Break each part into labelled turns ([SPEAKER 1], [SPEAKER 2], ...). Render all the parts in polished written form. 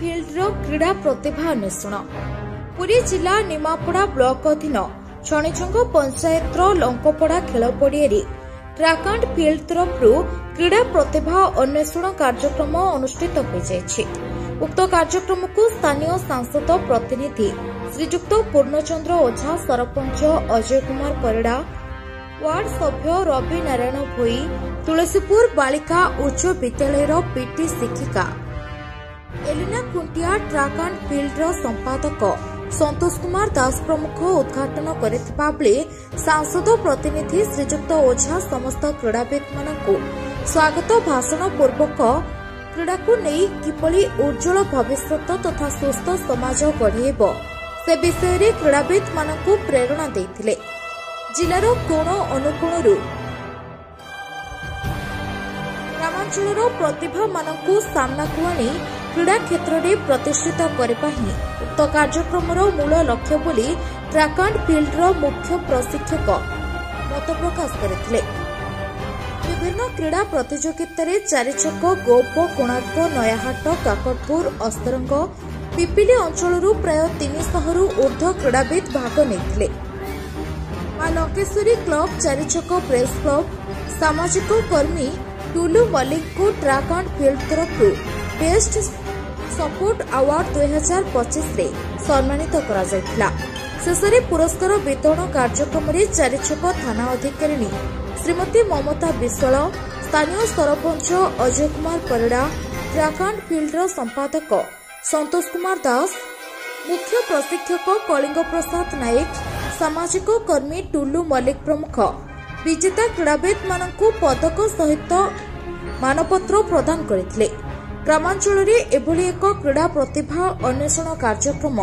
[SPEAKER 1] Fielder କ୍ରୀଡ଼ା ପ୍ରତିଭା ଅନ୍ୱେଷଣ। ପୁରୀ ଜିଲ୍ଲା ନିମାପଡ଼ା ବ୍ଲକ ଅଧୀନ ଛଣିଜଙ୍ଗ ପଞ୍ଚାୟତର ଲଙ୍କପଡ଼ା ଖେଳ ପଡ଼ିଆରେ ଟ୍ରାକ୍ ଆଣ୍ଡ ଫିଲ୍ଡ ତରଫରୁ କ୍ରୀଡ଼ା ପ୍ରତିଭା ଅନ୍ୱେଷଣ କାର୍ଯ୍ୟକ୍ରମ ଅନୁଷ୍ଠିତ ହୋଇଯାଇଛି। ଉକ୍ତ କାର୍ଯ୍ୟକ୍ରମକୁ ସ୍ଥାନୀୟ ସାଂସଦ ପ୍ରତିନିଧି ଶ୍ରୀଯୁକ୍ତ ପୂର୍ଣ୍ଣଚନ୍ଦ୍ର ଓଝା, ସରପଞ୍ଚ ଅଜୟ କୁମାର ପରିଡ଼ା, वार्ड सभ्य रवि नारायण भोई, तुलसीपुर बालिका उच्च विद्यालय पीटी शिक्षिका Elina Khuntia, track and field संपादक संतोष कुमार दास प्रमुख उद्घाटन करथिबा बेले सांसद प्रतिनिधि श्रीजुक्त ओझा समस्त क्रीड़ाविद मानकु स्वागत भाषण पूर्वक क्रीड़ा को नहीं किपरि उज्जवल भविष्य तथा सुस्थ समाज गढ़ेब से विषय क्रीड़ाविद मानकु प्रेरणा देथिले। जिलार कोण अनुकोणरू ग्रामांचल प्रतिभा मानकु सामनाकु आनी क्रीड़ा क्षेत्र में प्रतिष्ठित करने ही उक्त कार्यक्रम मूल लक्ष्य बोली ट्राक एंड फील्ड मुख्य प्रशिक्षक मत प्रकाश करथिले। विभिन्न क्रीड़ा प्रतियोगिता रे चारिचक, गोप, कोणार्क, नयाहाट, काकटपुर, अस्तरंग, पिपिली अंचल प्राय 300 रु ऊर्ध्व क्रीड़ाविद भाग नहीं। मां लंकेश्वरी क्लब, चारिचक प्रेस क्लब, सामाजिक कर्मी टुलू मल्लिक को ट्राक एंड फील्ड तरफ बेस्ट सपोर्ट अवार्ड 2025 रे सम्मानित करा जायतिला। शेषरे पुरस्कार वितरण कार्यक्रम रे चारिचक थाना अधिकारी श्रीमती ममता विश्वाल, स्थानीय sarpanch Ajay Kumar Parida, truck and field संपादक संतोष कुमार दास, मुख्य प्रशिक्षक कलिंग प्रसाद नायक, सामाजिक कर्मी टुलू मल्लिक प्रमुख विजेता क्रीड़ाविद मानकु पदक सहित मानपत्र प्रदान करथिले। ग्रामांचल एभली एक क्रीड़ा प्रतिभा अन्वेषण कार्यक्रम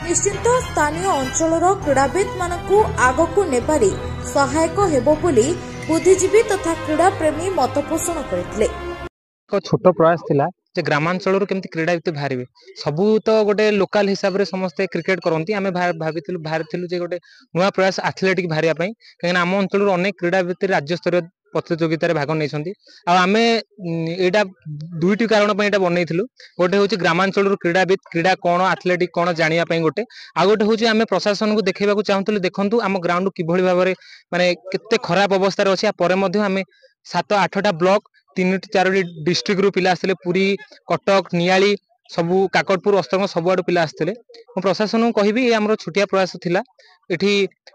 [SPEAKER 1] निश्चित स्थानीय अंचलर क्रीड़ाविद मानकु आगकु नेबारे सहायक हेबो बोली बुद्धिजीवी तथा क्रीड़ा प्रेमी मत पोषण करथिले।
[SPEAKER 2] छोट प्रयास थिला जे ग्रामांचल केमती क्रीड़ाविद बाहर सबू तो गोटे लोकाल हिसाब से समस्ते क्रिकेट करती आम भाविलु जे गोटे नुआ प्रयास एथलेटिक बाहर कहीं आम अंचल अनेक क्रीड़ाविद राज्य स्तरीय प्रतियोगिता भाग नहीं आम एटा दुईटी कारण बनई गोटे हूँ ग्रामांचल क्रीड़ाविद क्रीड़ा कौन एथलेटिक कौन जानापी गोटे आ गोटे हूँ आम प्रशासन को देखा चाहूँ देखु आम ग्राउंड किभली भाव में माने केते खराब अवस्था अच्छी आम 7-8टा ब्लॉक 3-4 डिस्ट्रिक्ट रु पिला आसते पुरी, कटक, नियाली सबू काकटपुर, अस्तरंग सबुआड़ पिला आसते। मु प्रशासन को कहबी आमर छोटिया प्रयास थिला एठी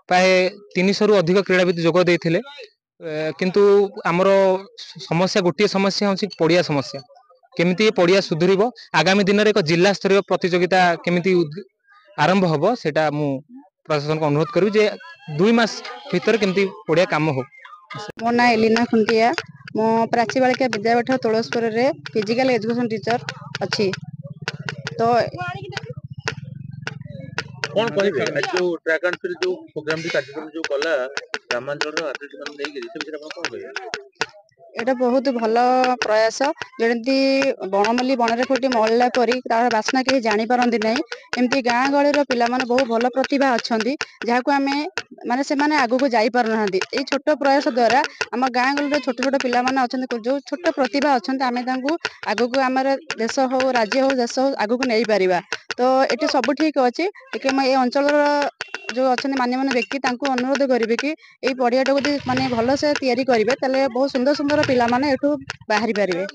[SPEAKER 2] प्राय 300 रु अधिक क्रीड़ाविद जोग देथिले किंतु आमर समस्या गोटे समस्या होची पड़िया समस्या केमिति पड़िया सुधरिबो आगामी दिन रे एक जिला स्तरीय प्रतियोगिता केमिति आरंभ होबो सेटा मु प्रशासन को अनुरोध करू जे 2 मास भीतर केमिति पड़िया काम हो।
[SPEAKER 3] मो ना एलिना खुंटिया, मो प्राची बालिका विद्यापीठ तुलसीपुर रे फिजिकल एजुकेशन टीचर अच्छी। तो
[SPEAKER 4] कौन कहिबे जो ट्रैक एंड फील्ड जो प्रोग्राम भी कार्यक्रम जो कला ग्रामांचल रो एथलीट मान नै के विषय आपण कोन कहिबे?
[SPEAKER 3] एटा बहुत भल प्रयास जमी बनमल्ली बनरे खोटी मल्ला परी तार बासना कहीं जानी पारती ना एमती गाँ गहली पिला बहुत भल प्रतिभा अच्छा जहाँ को आम माने से माने आगु को जाई पार ना ये छोट प्रयास द्वारा आम गाँ गहली छोट छोट पिला अच्छा जो छोट प्रतिभा अच्छा आम आगु को आम देश हो राज्य हो देश हो आगु को नहीं पारिबा। तो ये सब ठीक अच्छे ये अंचल जो अच्छा मान्यमान व्यक्ति अनुरोध करेंगे कि ये पड़ियाटा को माने भल से तैयारी करेंगे बहुत सुंदर सुंदर पिला माने एठू बाहरी पारिबे।